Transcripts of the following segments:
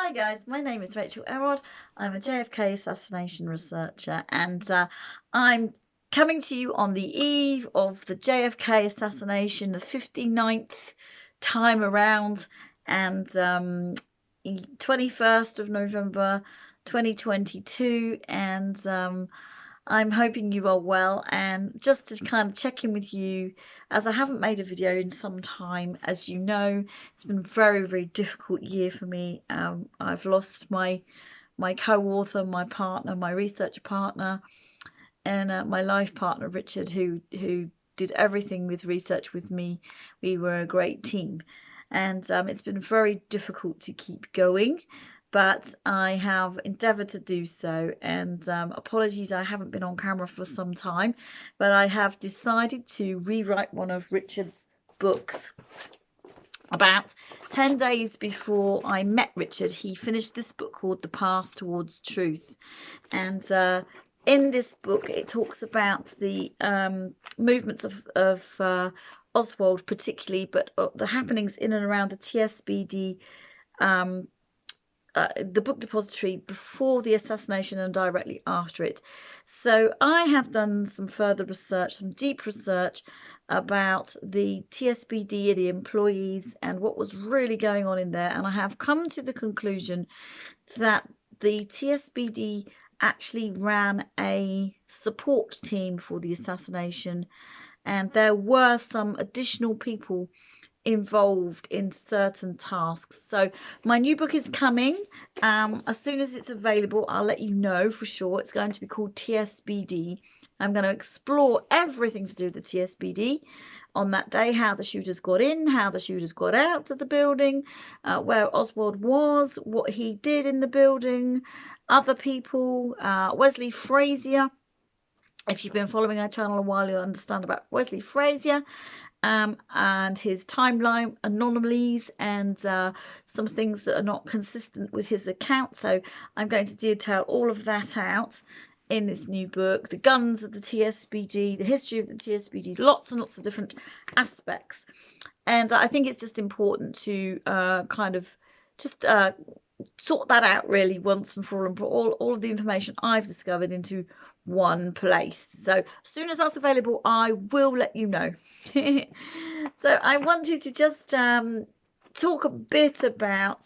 Hi guys, my name is Rachel Errod. I'm a JFK assassination researcher, and I'm coming to you on the eve of the JFK assassination, the 59th time around, and 21st of November 2022, and I'm hoping you are well, and just to kind of check in with you, as I haven't made a video in some time. As you know, it's been a very, very difficult year for me. I've lost my co-author, my partner, my research partner, and my life partner, Richard, who did everything with research with me. We were a great team, and it's been very difficult to keep going, but I have endeavoured to do so, and apologies I haven't been on camera for some time, but I have decided to rewrite one of Richard's books. About 10 days before I met Richard, he finished this book called The Path Towards Truth, and in this book it talks about the movements of Oswald particularly, but the happenings in and around the TSBD, the book depository before the assassination and directly after it. So I have done some further research, some deep research about the TSBD, the employees, and what was really going on in there. And I have come to the conclusion that the TSBD actually ran a support team for the assassination, and there were some additional people involved in certain tasks. So my new book is coming. As soon as it's available, I'll let you know for sure. It's going to be called TSBD. I'm going to explore everything to do with the TSBD on that day: how the shooters got in, how the shooters got out of the building, where Oswald was, what he did in the building, other people, Wesley Frazier. If you've been following our channel a while, you'll understand about Wesley Frazier and his timeline anomalies, and some things that are not consistent with his account. So I'm going to detail all of that out in this new book: the guns of the TSBD, the history of the TSBD, lots and lots of different aspects. And I think it's just important to kind of just sort that out really once and for all, and put all of the information I've discovered into one place. So as soon as that's available, I will let you know. So I wanted to just talk a bit about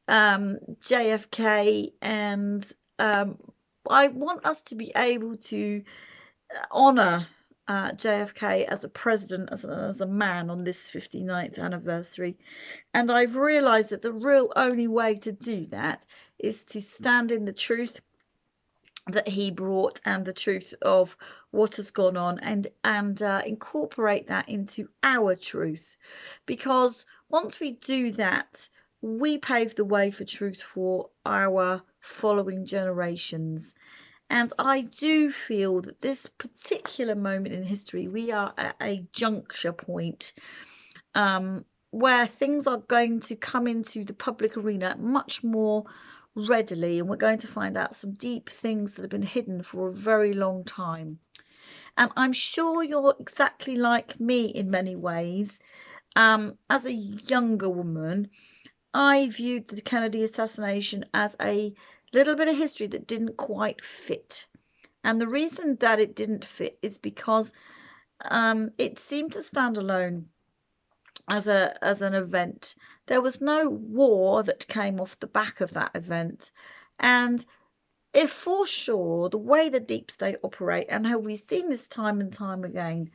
JFK, and I want us to be able to honour JFK as a president, as a man on this 59th anniversary. And I've realised that the real only way to do that is to stand in the truth that he brought, and the truth of what has gone on, and incorporate that into our truth. Because once we do that, we pave the way for truth for our following generations. And I do feel that this particular moment in history, we are at a juncture point where things are going to come into the public arena much more readily, and we're going to find out some deep things that have been hidden for a very long time. And I'm sure you're exactly like me in many ways. As a younger woman, I viewed the Kennedy assassination as a little bit of history that didn't quite fit. And the reason that it didn't fit is because it seemed to stand alone as an event. There was no war that came off the back of that event. And if for sure, the way the deep state operate, and how we've seen this time and time again,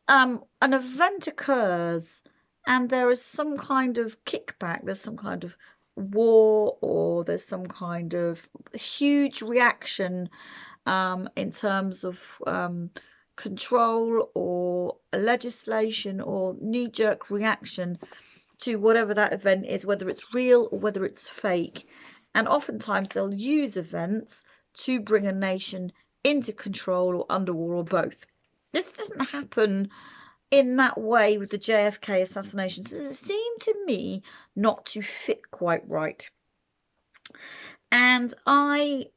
an event occurs and there is some kind of kickback, there's some kind of war, or there's some kind of huge reaction in terms of control or legislation or knee-jerk reaction to whatever that event is, whether it's real or whether it's fake. And oftentimes they'll use events to bring a nation into control or under war, or both. This doesn't happen in that way with the JFK assassination. So it seemed to me not to fit quite right. And I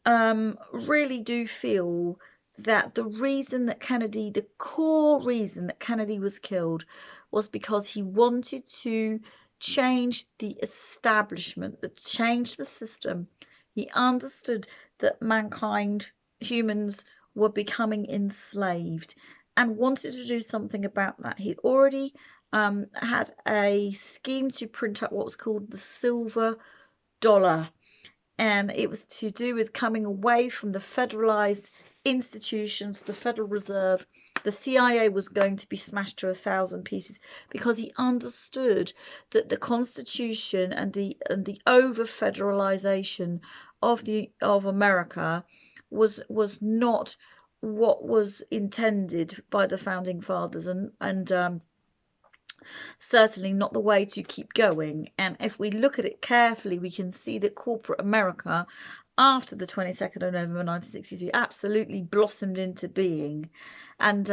really do feel that the reason that Kennedy, the core reason that Kennedy was killed, was because he wanted to change the establishment, that change the system. He understood that mankind, humans, were becoming enslaved and wanted to do something about that. He'd already had a scheme to print out what was called the silver dollar, and it was to do with coming away from the federalized institutions, the Federal Reserve. The CIA was going to be smashed to 1,000 pieces because he understood that the Constitution and the over federalization of America was not what was intended by the founding fathers, and certainly not the way to keep going. And if we look at it carefully, we can see that corporate America, after the 22nd of November 1963, absolutely blossomed into being. And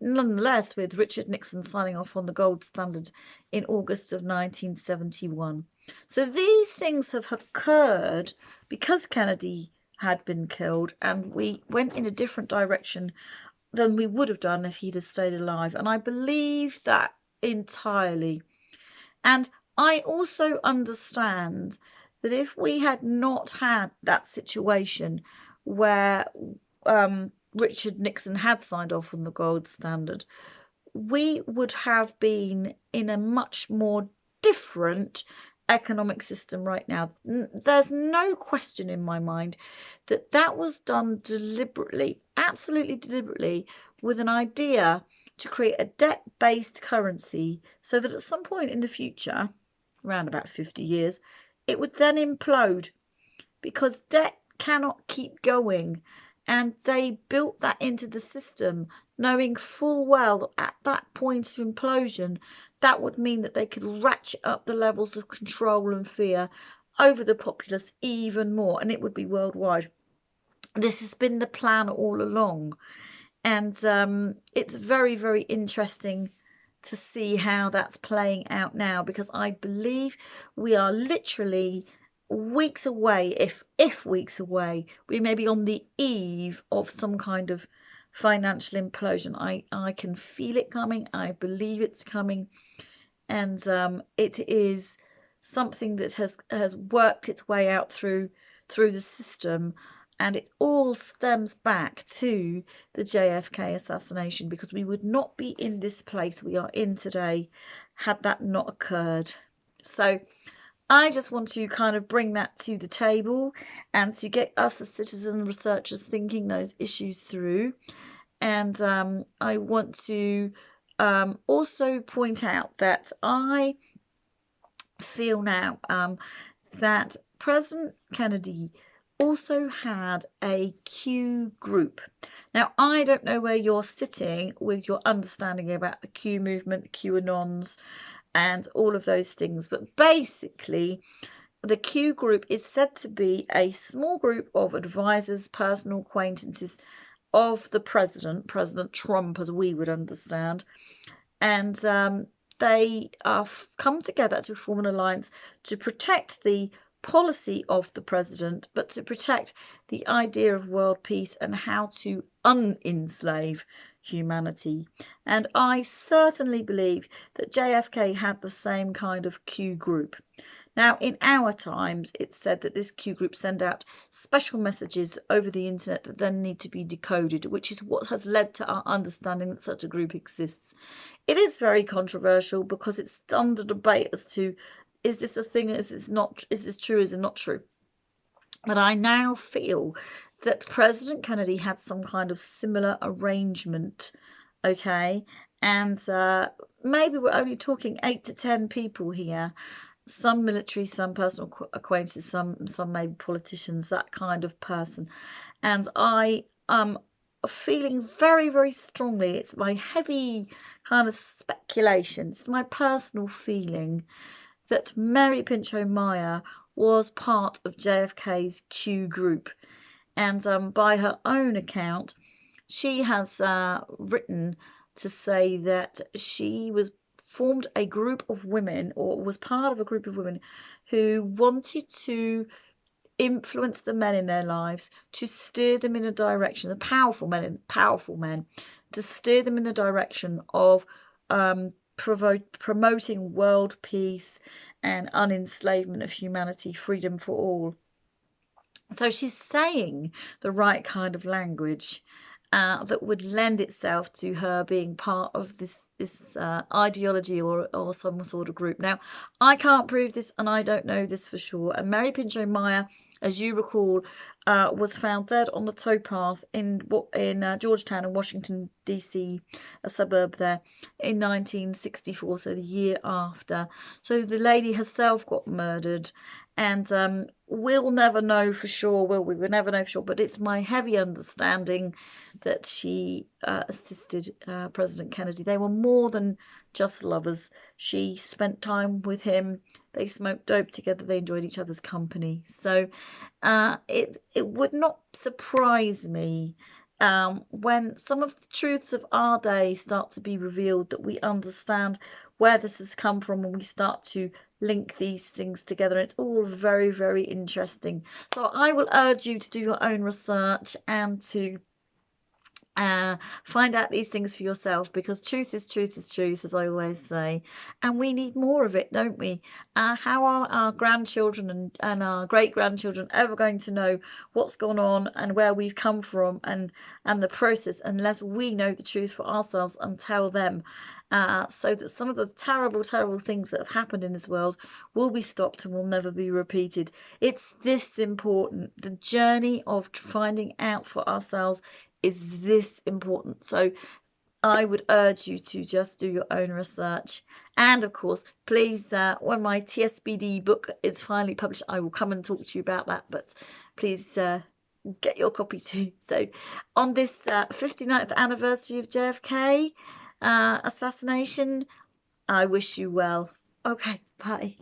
nonetheless, with Richard Nixon signing off on the gold standard in August of 1971. So these things have occurred because Kennedy had been killed, and we went in a different direction than we would have done if he'd have stayed alive. And I believe that entirely. And I also understand that if we had not had that situation where Richard Nixon had signed off on the gold standard, we would have been in a much more different economic system right now. There's no question in my mind that that was done deliberately, absolutely deliberately, with an idea to create a debt-based currency so that at some point in the future, around about 50 years, it would then implode because debt cannot keep going. And they built that into the system, knowing full well that at that point of implosion, that would mean that they could ratchet up the levels of control and fear over the populace even more, and it would be worldwide. This has been the plan all along. And it's very, very interesting to see how that's playing out now, because I believe we are literally weeks away, if weeks away. We may be on the eve of some kind of financial implosion. I can feel it coming. I believe it's coming. And it is something that has worked its way out through the system. And it all stems back to the JFK assassination, because we would not be in this place we are in today had that not occurred. So I just want to kind of bring that to the table and to get us as citizen researchers thinking those issues through. And I want to also point out that I feel now that President Kennedy also had a Q group. Now, I don't know where you're sitting with your understanding about the Q movement, QAnons, and all of those things, but basically the Q group is said to be a small group of advisors, personal acquaintances of the President Trump, as we would understand, and they come together to form an alliance to protect the policy of the president, but to protect the idea of world peace and how to unenslave humanity. And I certainly believe that JFK had the same kind of Q group. Now, in our times, it's said that this Q group send out special messages over the internet that then need to be decoded, which is what has led to our understanding that such a group exists. It is very controversial because it's under debate as to, is this a thing, is this not, is this true, is it not true? But I now feel that President Kennedy had some kind of similar arrangement, okay? And maybe we're only talking 8 to 10 people here. Some military, some personal acquaintances, some maybe politicians, that kind of person. And I am feeling very, very strongly, it's my heavy kind of speculation, it's my personal feeling that Mary Pinchot Meyer was part of JFK's Q group. And by her own account, she has written to say that she formed a group of women, or was part of a group of women, who wanted to influence the men in their lives, to steer them in a direction, the powerful men, to steer them in the direction of promoting world peace and unenslavement of humanity, freedom for all. So she's saying the right kind of language that would lend itself to her being part of this ideology or some sort of group. Now, I can't prove this, and I don't know this for sure. And Mary Pinchot Meyer, as you recall, was found dead on the towpath in Georgetown in Washington D.C., a suburb there, in 1964, so the year after. So the lady herself got murdered, and we'll never know for sure, will we? We'll never know for sure, but it's my heavy understanding that she assisted President Kennedy. They were more than just lovers. She spent time with him. They smoked dope together. They enjoyed each other's company. So it would not surprise me when some of the truths of our day start to be revealed, that we understand where this has come from and we start to link these things together. It's all very, very interesting. So I will urge you to do your own research and to find out these things for yourself, because truth is truth is truth, as I always say, and we need more of it, don't we? How are our grandchildren and our great-grandchildren ever going to know what's gone on and where we've come from and the process, unless we know the truth for ourselves and tell them, so that some of the terrible, terrible things that have happened in this world will be stopped and will never be repeated. It's this important. The journey of finding out for ourselves is this important. So I would urge you to just do your own research. And of course, please, when my TSBD book is finally published, I will come and talk to you about that. But please get your copy too. So on this 59th anniversary of JFK assassination, I wish you well. Okay, bye.